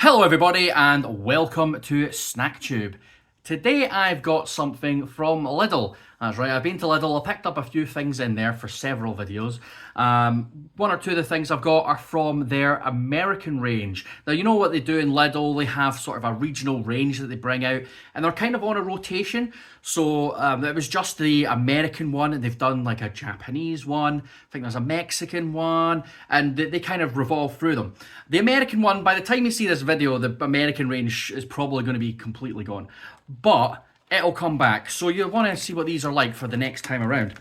Hello everybody and welcome to SnackTube. Today I've got something from Lidl. That's right, I've been to Lidl, I picked up a few things in there for several videos. One or two of the things I've got are from their American range. Now you know what they do in Lidl, they have sort of a regional range that they bring out and they're kind of on a rotation. So it was just the American one and they've done like a Japanese one, I think there's a Mexican one, and they kind of revolve through them. The American one, by the time you see this video, the American range is probably going to be completely gone. But it'll come back. So you want to see what these are like for the next time around.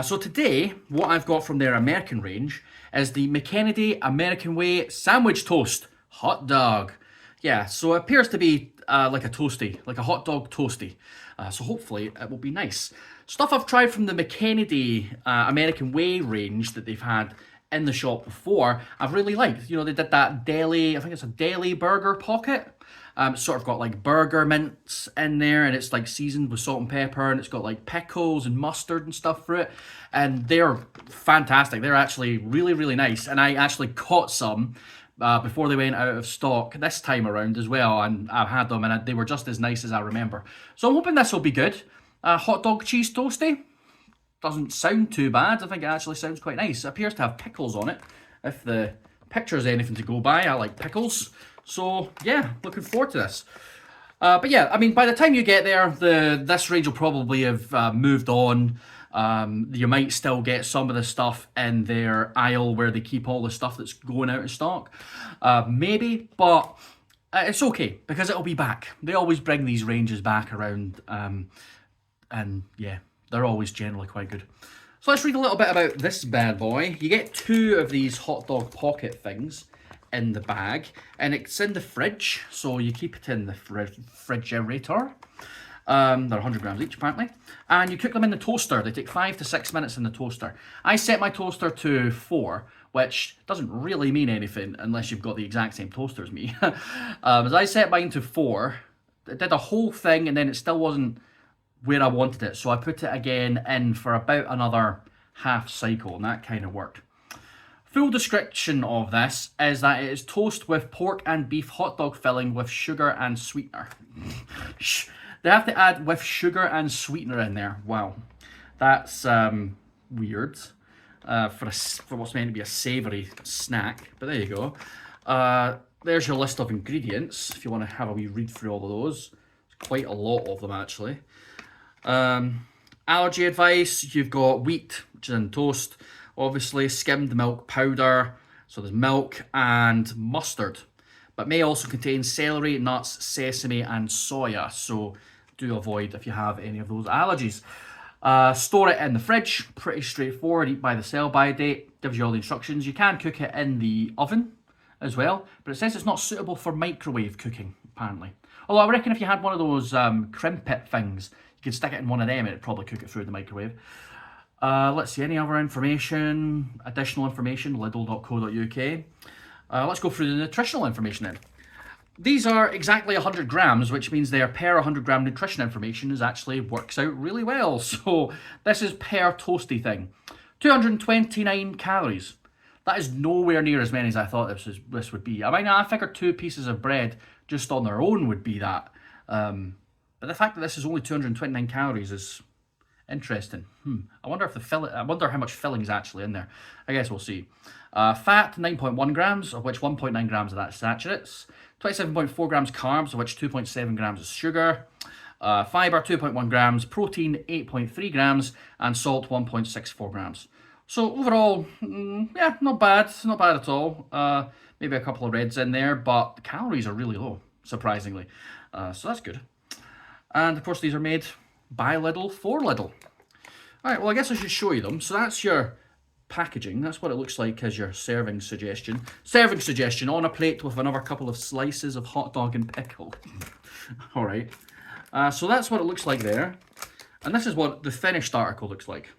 So today, what I've got from their American range is the McEnnedy American Way Sandwich Toast Hot Dog. Yeah, so it appears to be like a toasty, like a hot dog toasty. So hopefully it will be nice. Stuff I've tried from the McEnnedy American Way range that they've had in the shop before, I've really liked. You know, they did that deli, I think it's a deli burger pocket. It's sort of got like burger mints in there and it's like seasoned with salt and pepper and it's got like pickles and mustard and stuff for it. And they're fantastic. They're actually really, really nice. And I actually caught some before they went out of stock this time around as well. And I've had them and they were just as nice as I remember. So I'm hoping this will be good. Hot dog cheese toasty. Doesn't sound too bad. I think it actually sounds quite nice. It appears to have pickles on it. If the picture is anything to go by, I like pickles. So yeah, looking forward to this. But yeah, I mean, by the time you get there, this range will probably have moved on. You might still get some of the stuff in their aisle where they keep all the stuff that's going out of stock. Maybe, but it's okay because it'll be back. They always bring these ranges back around. And yeah, they're always generally quite good. So let's read a little bit about this bad boy. You get two of these hot dog pocket things in the bag, and it's in the fridge, so you keep it in the refrigerator. They're 100 grams each apparently, and you cook them in the toaster. They take 5 to 6 minutes in the toaster. I set my toaster to 4, which doesn't really mean anything unless you've got the exact same toaster as me. As I set mine to 4, it did a whole thing, and then it still wasn't where I wanted it, so I put it again in for about another half cycle, and that kind of worked. Full description of this is that it is toast with pork and beef hot dog filling with sugar and sweetener. They have to add with sugar and sweetener in there. Wow, that's weird for what's meant to be a savoury snack. But there you go. There's your list of ingredients if you want to have a wee read through all of those. There's quite a lot of them actually. Allergy advice: you've got wheat, which is in toast. Obviously, skimmed milk powder, so there's milk and mustard, but may also contain celery, nuts, sesame, and soya. So do avoid if you have any of those allergies. Store it in the fridge, pretty straightforward, eat by the sell-by date, gives you all the instructions. You can cook it in the oven as well, but it says it's not suitable for microwave cooking, apparently. Although I reckon if you had one of those crimpet things, you could stick it in one of them and it'd probably cook it through the microwave. Let's see, any other information, additional information, lidl.co.uk. Let's go through the nutritional information then. These are exactly 100 grams, which means their per 100 gram nutrition information actually works out really well. So this is per toasty thing. 229 calories. That is nowhere near as many as I thought this would be. I mean, I figured 2 pieces of bread just on their own would be that. But the fact that this is only 229 calories is interesting. I wonder if I wonder how much filling is actually in there. I guess we'll see. Fat 9.1 grams, of which 1.9 grams of that is saturates. 27.4 grams carbs, of which 2.7 grams is sugar. Fiber 2.1 grams, protein 8.3 grams, and salt 1.64 grams. So overall, yeah, not bad. Not bad at all. Maybe a couple of reds in there, but the calories are really low, surprisingly. So that's good. And of course, these are made by Lidl for Lidl. Alright, well I guess I should show you them. So that's your packaging. That's what it looks like as your serving suggestion. Serving suggestion on a plate with another couple of slices of hot dog and pickle. Alright. So that's what it looks like there. And this is what the finished article looks like.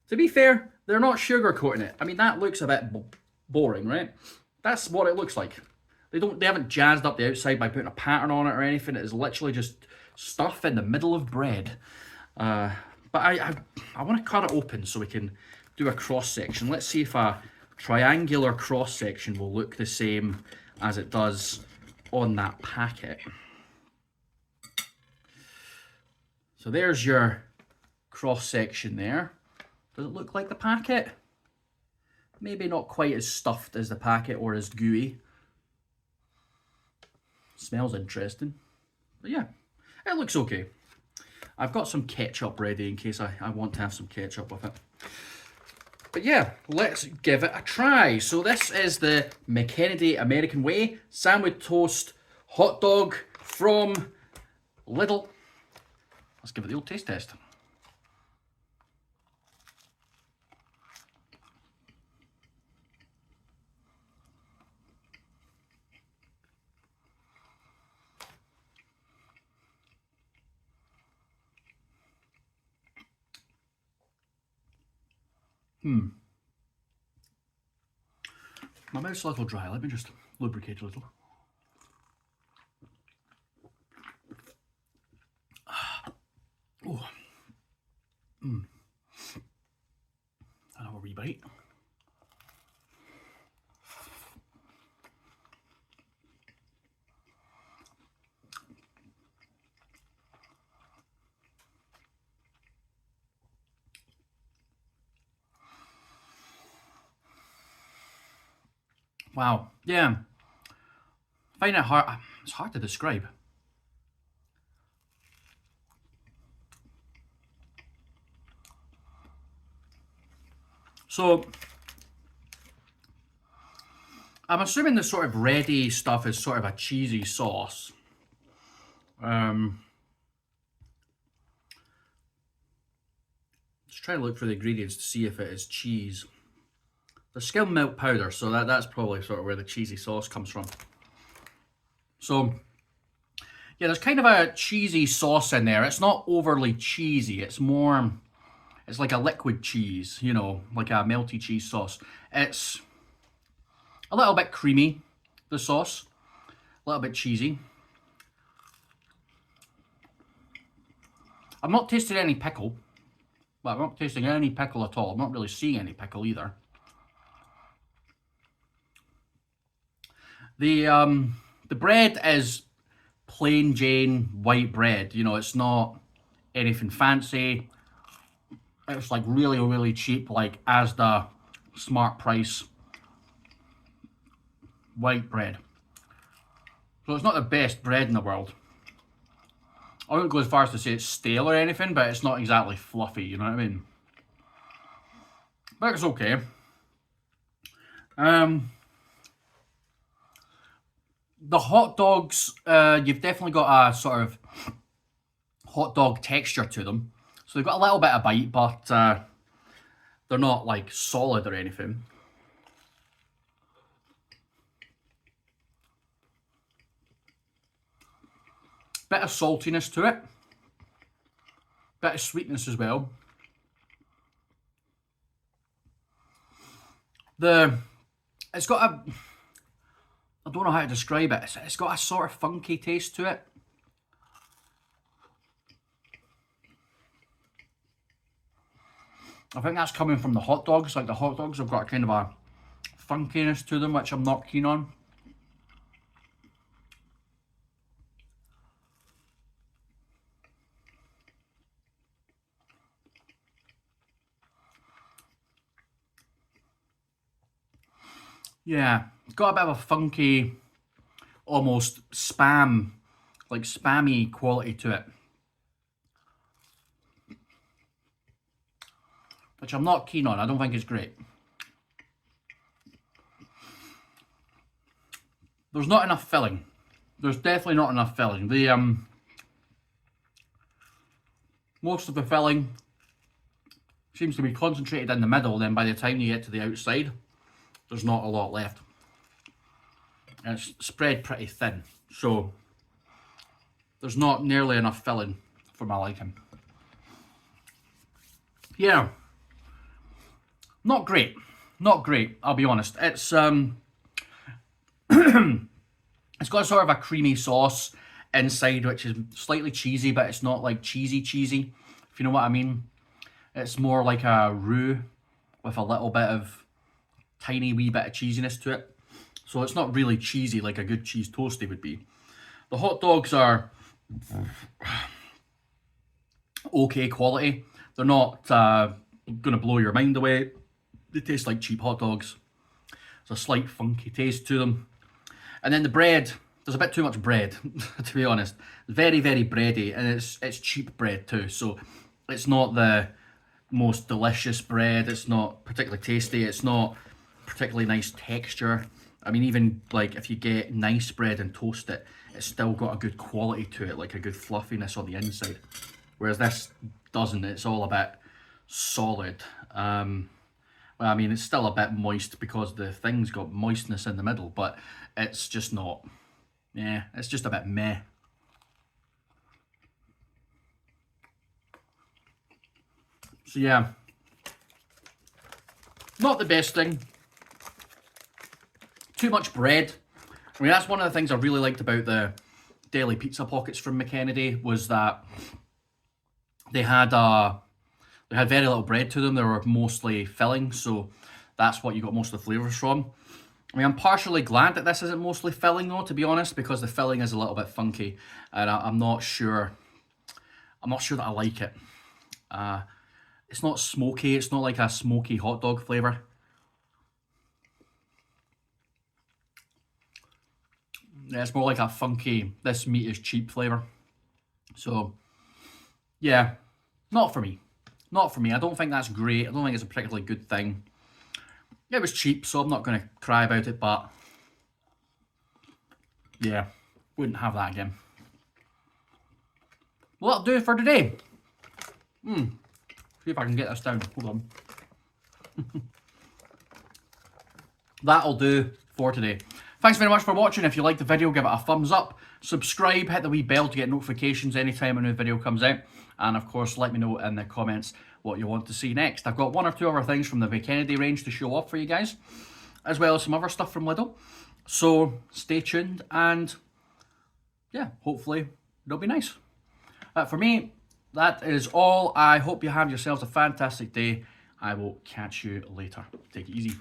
To be fair, they're not sugarcoating it. I mean, that looks a bit boring, right? That's what it looks like. They haven't jazzed up the outside by putting a pattern on it or anything. It is literally just stuff in the middle of bread. But I want to cut it open so we can do a cross section. Let's see if a triangular cross section will look the same as it does on that packet. So there's your cross section there. Does it look like the packet? Maybe not quite as stuffed as the packet or as gooey. Smells interesting. But yeah, it looks okay. I've got some ketchup ready in case I want to have some ketchup with it. But yeah, let's give it a try. So this is the McEnnedy American Way sandwich toast hot dog from Lidl. Let's give it the old taste test. My mouth's a little dry. Let me just lubricate a little. Oh. Another wee bite. Wow, yeah. I find it hard. It's hard to describe. So, I'm assuming the sort of ready stuff is sort of a cheesy sauce. Let's try to look for the ingredients to see if it is cheese. There's skimmed milk powder, so that's probably sort of where the cheesy sauce comes from. So, yeah, there's kind of a cheesy sauce in there. It's not overly cheesy. It's more, it's like a liquid cheese, you know, like a melty cheese sauce. It's a little bit creamy, the sauce, a little bit cheesy. I'm not tasting any pickle. Well, I'm not tasting any pickle at all. I'm not really seeing any pickle either. The bread is plain Jane white bread. You know, it's not anything fancy. It's like really, really cheap, like Asda Smart Price white bread. So it's not the best bread in the world. I wouldn't go as far as to say it's stale or anything, but it's not exactly fluffy, you know what I mean? But it's okay. The hot dogs, you've definitely got a sort of hot dog texture to them. So they've got a little bit of bite, but they're not like solid or anything. Bit of saltiness to it. Bit of sweetness as well. It's got a, I don't know how to describe it. It's got a sort of funky taste to it. I think that's coming from the hot dogs. Like the hot dogs have got a kind of a funkiness to them, which I'm not keen on. Yeah, it's got a bit of a funky, almost spam, like spammy quality to it. Which I'm not keen on. I don't think it's great. There's not enough filling. There's definitely not enough filling. Most of the filling seems to be concentrated in the middle, then by the time you get to the outside, there's not a lot left. And it's spread pretty thin, so there's not nearly enough filling for my liking. Yeah, not great. Not great, I'll be honest. It's it's got sort of a creamy sauce inside, which is slightly cheesy, but it's not like cheesy, if you know what I mean. It's more like a roux with a little bit of tiny wee bit of cheesiness to it. So it's not really cheesy like a good cheese toastie would be. The hot dogs are okay quality. They're not gonna blow your mind away. They taste like cheap hot dogs. There's a slight funky taste to them. And then the bread, there's a bit too much bread, to be honest. Very, very bready, and it's cheap bread too. So it's not the most delicious bread. It's not particularly tasty. It's not particularly nice texture. I mean, even like if you get nice bread and toast it, it's still got a good quality to it, like a good fluffiness on the inside. Whereas this doesn't. It's all a bit solid. Well, I mean, it's still a bit moist because the thing's got moistness in the middle, but it's just not, yeah, it's just a bit meh. So yeah, not the best thing. Too much bread. I mean, that's one of the things I really liked about the deli pizza pockets from McEnnedy, was that they had very little bread to them. They were mostly filling, so that's what you got most of the flavours from. I mean, I'm partially glad that this isn't mostly filling though, to be honest, because the filling is a little bit funky, and I'm not sure that I like it. It's not smoky. It's not like a smoky hot dog flavour. Yeah, it's more like a funky, this meat is cheap flavour. So, yeah, not for me. Not for me. I don't think that's great. I don't think it's a particularly good thing. It was cheap, so I'm not going to cry about it, but yeah, wouldn't have that again. Well, that'll do it for today. See if I can get this down. Hold on. That'll do for today. Thanks very much for watching. If you liked the video, give it a thumbs up. Subscribe, hit the wee bell to get notifications anytime a new video comes out. And of course, let me know in the comments what you want to see next. I've got one or two other things from the McEnnedy range to show off for you guys, as well as some other stuff from Lidl. So stay tuned, and yeah, hopefully it'll be nice. For me, that is all. I hope you have yourselves a fantastic day. I will catch you later. Take it easy.